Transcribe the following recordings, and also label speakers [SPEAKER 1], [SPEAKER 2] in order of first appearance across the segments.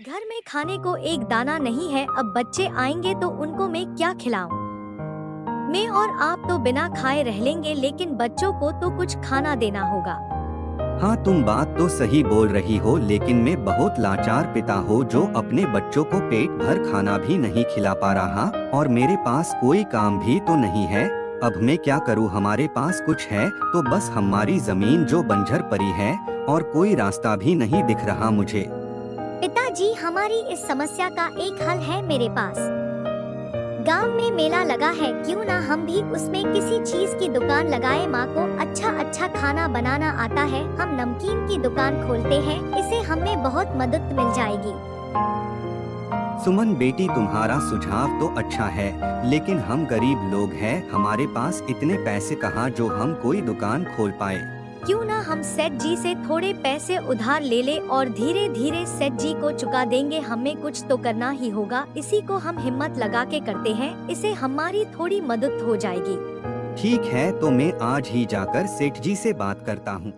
[SPEAKER 1] घर में खाने को एक दाना नहीं है। अब बच्चे आएंगे तो उनको मैं क्या खिलाऊं? मैं और आप तो बिना खाए रह लेंगे, लेकिन बच्चों को तो कुछ खाना देना होगा।
[SPEAKER 2] हाँ, तुम बात तो सही बोल रही हो, लेकिन मैं बहुत लाचार पिता हूँ जो अपने बच्चों को पेट भर खाना भी नहीं खिला पा रहा, और मेरे पास कोई काम भी तो नहीं है। अब मैं क्या करूँ? हमारे पास कुछ है तो बस हमारी जमीन जो बंजर पड़ी है, और कोई रास्ता भी नहीं दिख रहा मुझे।
[SPEAKER 1] पिताजी, हमारी इस समस्या का एक हल है मेरे पास। गांव में मेला लगा है, क्यों ना हम भी उसमें किसी चीज की दुकान लगाए। माँ को अच्छा अच्छा खाना बनाना आता है, हम नमकीन की दुकान खोलते हैं, इससे हमें बहुत मदद मिल जाएगी।
[SPEAKER 2] सुमन बेटी, तुम्हारा सुझाव तो अच्छा है, लेकिन हम गरीब लोग हैं, हमारे पास इतने पैसे कहाँ जो हम कोई दुकान खोल पाए।
[SPEAKER 1] क्यों ना हम सेठ जी से थोड़े पैसे उधार ले ले और धीरे धीरे सेठ जी को चुका देंगे। हमें कुछ तो करना ही होगा, इसी को हम हिम्मत लगा के करते हैं, इससे हमारी थोड़ी मदद हो जाएगी।
[SPEAKER 2] ठीक है, तो मैं आज ही जाकर सेठ जी से बात करता हूँ।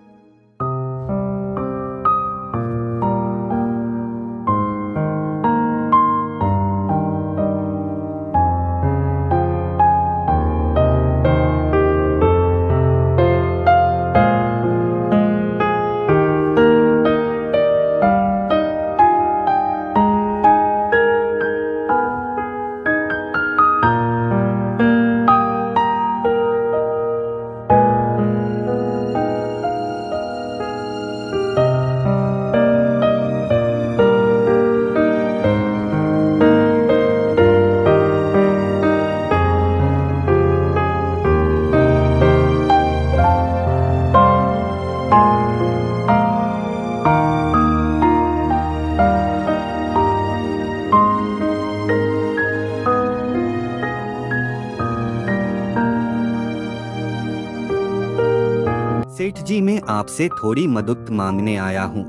[SPEAKER 2] सेठ जी, मैं आपसे थोड़ी मदद मांगने आया हूँ।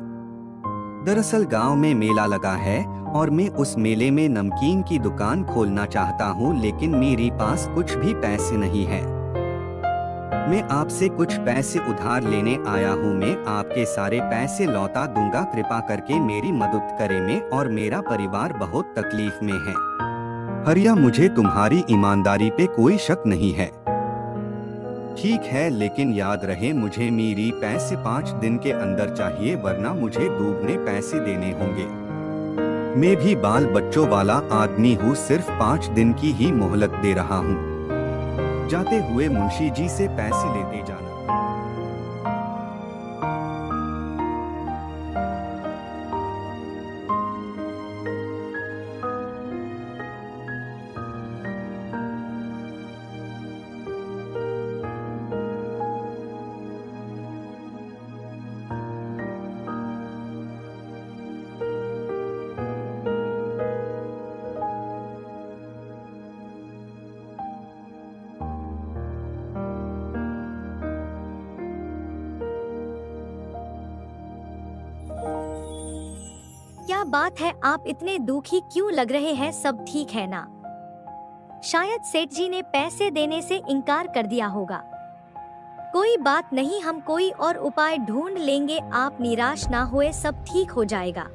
[SPEAKER 2] दरअसल गांव में मेला लगा है और मैं उस मेले में नमकीन की दुकान खोलना चाहता हूँ, लेकिन मेरे पास कुछ भी पैसे नहीं है। मैं आपसे कुछ पैसे उधार लेने आया हूँ। मैं आपके सारे पैसे लौटा दूंगा, कृपा करके मेरी मदद करें। मैं और मेरा परिवार बहुत तकलीफ में है। हरिया, मुझे तुम्हारी ईमानदारी पे कोई शक नहीं है। ठीक है, लेकिन याद रहे मुझे मेरी पैसे 5 दिन के अंदर चाहिए, वरना मुझे दोगुने पैसे देने होंगे। मैं भी बाल बच्चों वाला आदमी हूँ, सिर्फ 5 दिन की ही मोहलत दे रहा हूँ। जाते हुए मुंशी जी से पैसे लेते जाना।
[SPEAKER 1] क्या बात है, आप इतने दुखी क्यों लग रहे हैं? सब ठीक है ना? शायद सेठ जी ने पैसे देने से इनकार कर दिया होगा। कोई बात नहीं, हम कोई और उपाय ढूंढ लेंगे। आप निराश ना होए, सब ठीक हो जाएगा।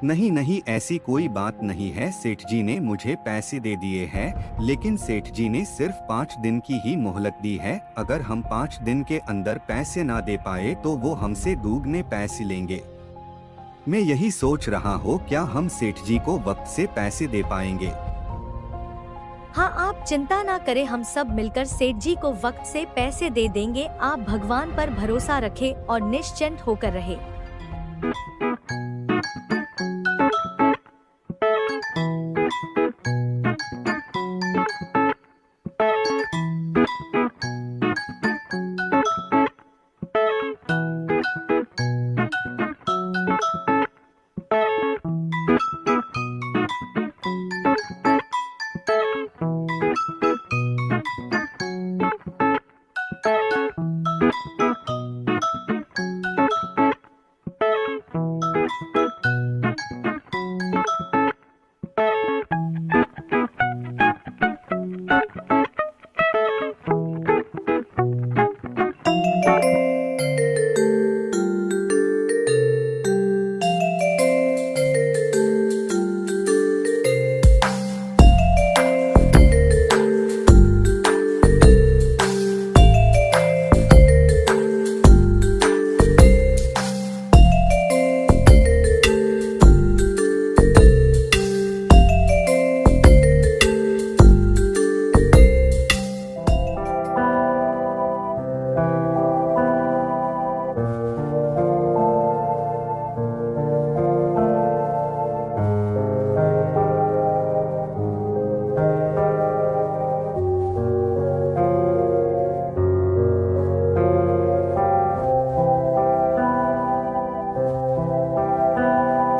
[SPEAKER 2] नहीं नहीं, ऐसी कोई बात नहीं है। सेठ जी ने मुझे पैसे दे दिए हैं, लेकिन सेठ जी ने सिर्फ 5 दिन की ही मोहलत दी है। अगर हम 5 दिन के अंदर पैसे ना दे पाए तो वो हमसे दोगुने पैसे लेंगे। मैं यही सोच रहा हूँ, क्या हम सेठ जी को वक्त से पैसे दे पाएंगे?
[SPEAKER 1] हाँ, आप चिंता ना करें, हम सब मिलकर सेठ जी को वक्त से पैसे दे देंगे। आप भगवान पर भरोसा रखें और निश्चिंत होकर रहे।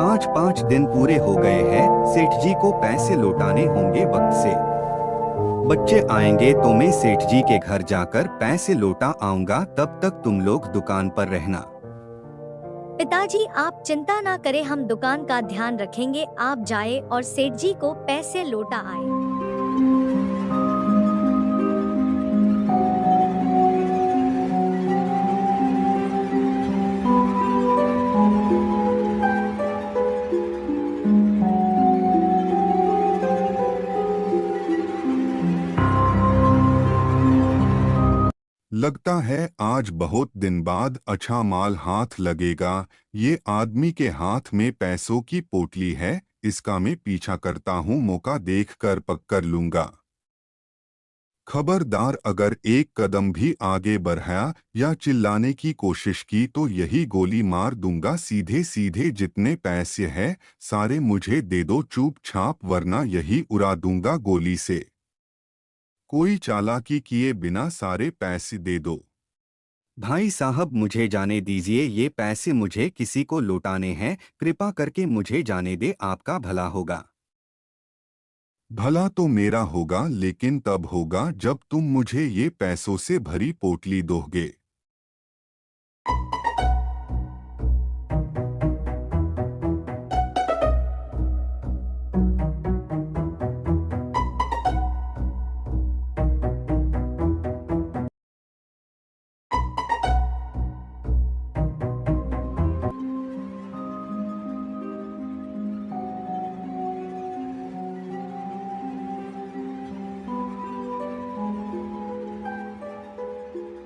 [SPEAKER 2] आज 5 दिन पूरे हो गए हैं। सेठ जी को पैसे लौटाने होंगे वक्त से। बच्चे आएंगे तो मैं सेठ जी के घर जाकर पैसे लौटा आऊंगा, तब तक तुम लोग दुकान पर रहना।
[SPEAKER 1] पिताजी आप चिंता ना करें, हम दुकान का ध्यान रखेंगे। आप जाए और सेठ जी को पैसे लौटा आए।
[SPEAKER 3] लगता है आज बहुत दिन बाद अच्छा माल हाथ लगेगा। ये आदमी के हाथ में पैसों की पोटली है, इसका मैं पीछा करता हूँ, मौका देखकर पकड़ लूंगा। खबरदार, अगर एक कदम भी आगे बढ़ाया या चिल्लाने की कोशिश की तो यही गोली मार दूंगा। सीधे सीधे जितने पैसे हैं सारे मुझे दे दो चुपचाप, वरना यही उड़ा दूंगा गोली से। कोई चालाकी किए बिना सारे पैसे दे दो।
[SPEAKER 2] भाई साहब मुझे जाने दीजिए, ये पैसे मुझे किसी को लौटाने हैं, कृपा करके मुझे जाने दे, आपका भला होगा।
[SPEAKER 3] भला तो मेरा होगा, लेकिन तब होगा जब तुम मुझे ये पैसों से भरी पोटली दोगे।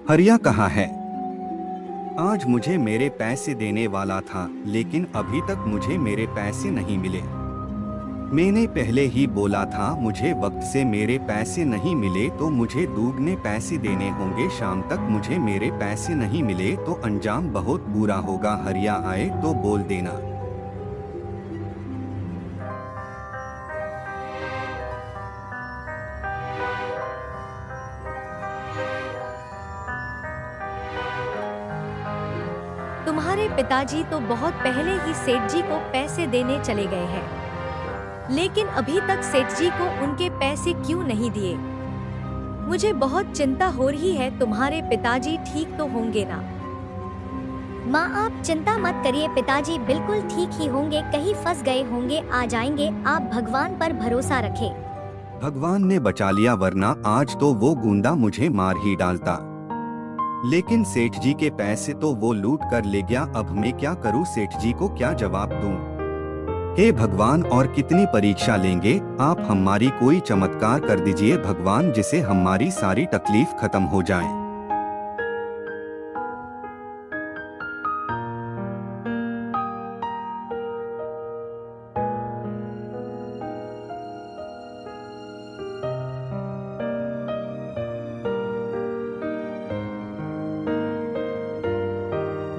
[SPEAKER 2] हरिया कहाँ है? आज मुझे मेरे पैसे देने वाला था, लेकिन अभी तक मुझे मेरे पैसे नहीं मिले। मैंने पहले ही बोला था मुझे वक्त से मेरे पैसे नहीं मिले तो मुझे दुगने पैसे देने होंगे। शाम तक मुझे मेरे पैसे नहीं मिले तो अंजाम बहुत बुरा होगा। हरिया आए तो बोल देना।
[SPEAKER 1] तुम्हारे पिताजी तो बहुत पहले ही सेठ जी को पैसे देने चले गए हैं, लेकिन अभी तक सेठ जी को उनके पैसे क्यों नहीं दिए? मुझे बहुत चिंता हो रही है। तुम्हारे पिताजी ठीक तो होंगे ना?
[SPEAKER 4] माँ आप चिंता मत करिए, पिताजी बिल्कुल ठीक ही होंगे। कहीं फंस गए होंगे, आ जाएंगे। आप भगवान पर भरोसा रखें।
[SPEAKER 2] भगवान ने बचा लिया, वरना आज तो वो गुंडा मुझे मार ही डालता। लेकिन सेठ जी के पैसे तो वो लूट कर ले गया। अब मैं क्या करूं? सेठ जी को क्या जवाब दूं? हे भगवान, और कितनी परीक्षा लेंगे आप? हमारी कोई चमत्कार कर दीजिए भगवान, जिसे हमारी सारी तकलीफ खत्म हो जाए।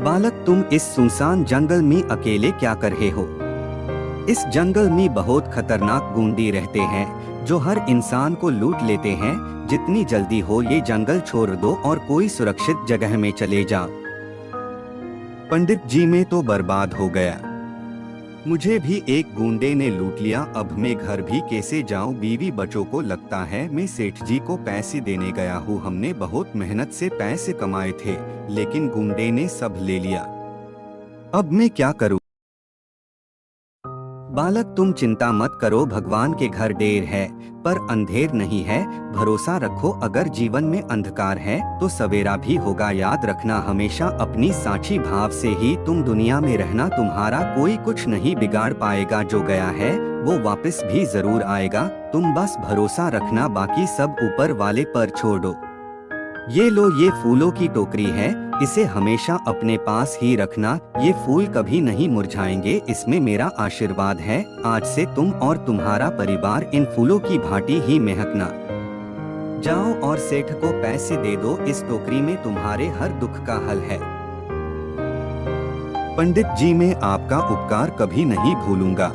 [SPEAKER 2] बालक, तुम इस सुनसान जंगल में अकेले क्या कर रहे हो? इस जंगल में बहुत खतरनाक गुंडे रहते हैं जो हर इंसान को लूट लेते हैं। जितनी जल्दी हो ये जंगल छोड़ दो और कोई सुरक्षित जगह में चले जाओ। पंडित जी मैं तो बर्बाद हो गया। मुझे भी एक गुंडे ने लूट लिया। अब मैं घर भी कैसे जाऊं? बीवी बच्चों को लगता है मैं सेठ जी को पैसे देने गया हूं। हमने बहुत मेहनत से पैसे कमाए थे, लेकिन गुंडे ने सब ले लिया। अब मैं क्या करूं? बालक तुम चिंता मत करो, भगवान के घर देर है पर अंधेर नहीं है। भरोसा रखो, अगर जीवन में अंधकार है तो सवेरा भी होगा। याद रखना, हमेशा अपनी साक्षी भाव से ही तुम दुनिया में रहना। तुम्हारा कोई कुछ नहीं बिगाड़ पाएगा। जो गया है वो वापस भी जरूर आएगा। तुम बस भरोसा रखना, बाकी सब ऊपर वाले पर छोड़ दो। ये लो, ये फूलों की टोकरी है, इसे हमेशा अपने पास ही रखना। ये फूल कभी नहीं मुरझाएंगे, इसमें मेरा आशीर्वाद है। आज से तुम और तुम्हारा परिवार इन फूलों की भांति ही महकना। जाओ और सेठ को पैसे दे दो, इस टोकरी में तुम्हारे हर दुख का हल है। पंडित जी, मैं आपका उपकार कभी नहीं भूलूंगा।